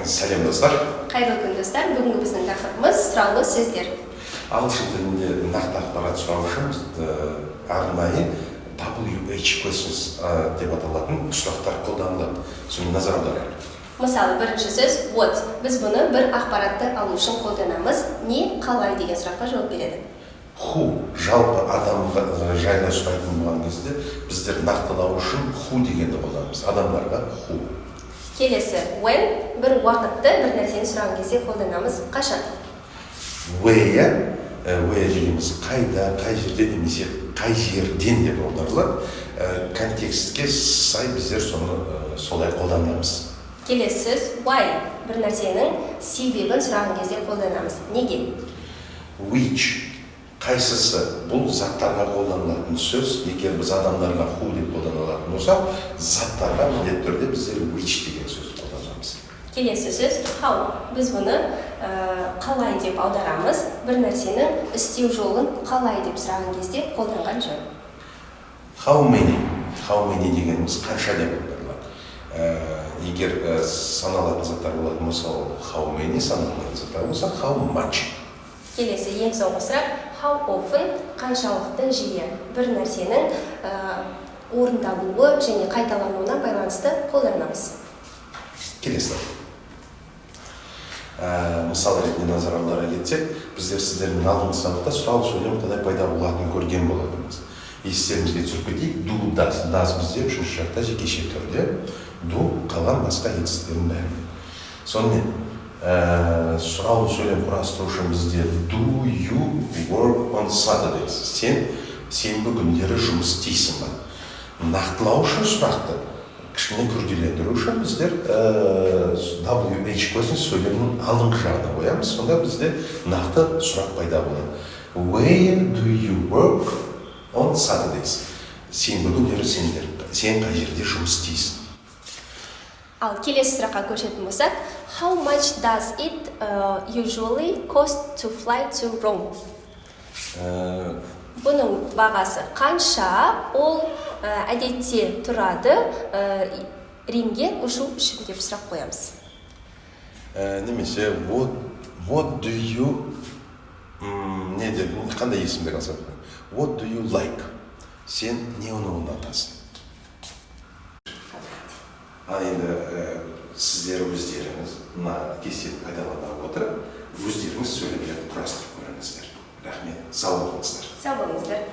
Сәлем достар. Қайырлы күн достар. Бүгінгі біздің тақырыбымыз сұраулы сөздер. Ағылшын тілінде нақты ақпарат сұрау үшін арнайы WH questions деп аталатын сұрақтар қолданылады. Соны назар аударайық. Мысалы, бірінші сөз what. Біз бұны бір ақпаратты алу үшін қолданамыз. Не, қалай деген сұраққа жауап береді. Who жалпы адамға жайлы сұрайтын болған кезде біздер нақтылау үшін who дегенді қолданамыз. Адамдарға who. Келесі when. Бір уақытты бір нәрсені сұраған кезде қолданамыз. Қашан? Where дегеніміз қайда, қай жерде немесе қай жерден деп аударылады. Контекстке сай біздер соны солай қолданамыз. Келесі сөз why. Бір нәрсенің себебін сұраған кезде қолданамыз. Неге? Which қайсысы бұл заттарға қолданылатын сөз. Егер біз адамдарға who деп қолданылатын болсақ, заттарға міндетті түрде біздер which деген сөз қолданамыз. Келесі сөз how. Біз бұны қалай деп аударамыз. Бір нәрсенің істеу жолын қалай деп сұраған кезде қолданған жөн. How many дегеніміз қанша деп аударылады. Егер саналатын заттар болатын болса, how many, саналатын заттар болса, how much. Келесі ең соңғы сұрақ how often, қаншалықты жиі. Бір нәрсенің орындалуы және қайталануына байланысты қолданамыз. Келесі. Мысал ретінде назар аудара кетсек, біздер сіздермен алдыңғы сабақта сұраулы сөйлем қалай пайда болатынын көрген болатынбыз. Естеріңізге түсіріп кетейік, do, does бізде үшінші жақта жекеше түрде, do қалған басқа етістіктердің бәрі. Сонымен сұраулы сөйлем құрастыру үшін бізде do you work on Saturdays? Сен сенбі күндері жұмыс істейсің ба? Нақтылау үшін сұрақты кішкене күрделендіру үшін біздер WH questions сөйлемнің алдыңғы жағына қоямыз. Сонда бізде нақты сұрақ пайда болады. Where do you work on Saturdays? Сенбі күндері сен қай жерде жұмыс істейсің? Ал келесі сұраққа көшетін болсақ, how much does it usually cost to fly to Rome? Бұның бағасы қанша, ол әдетте тұрады Римге ұшу үшін деп сұрақ қоямыз. Немесе what do you қандай есімдер алсақ? What do you like? Сен не ұнатасың? Ал енді сіздер өздеріңіз мына кестені пайдалана отырып, өздеріңіз сөйлемдерді құрастырып көріңіздер. Рахмет, сау болыңыздар. Сау болыңыздар.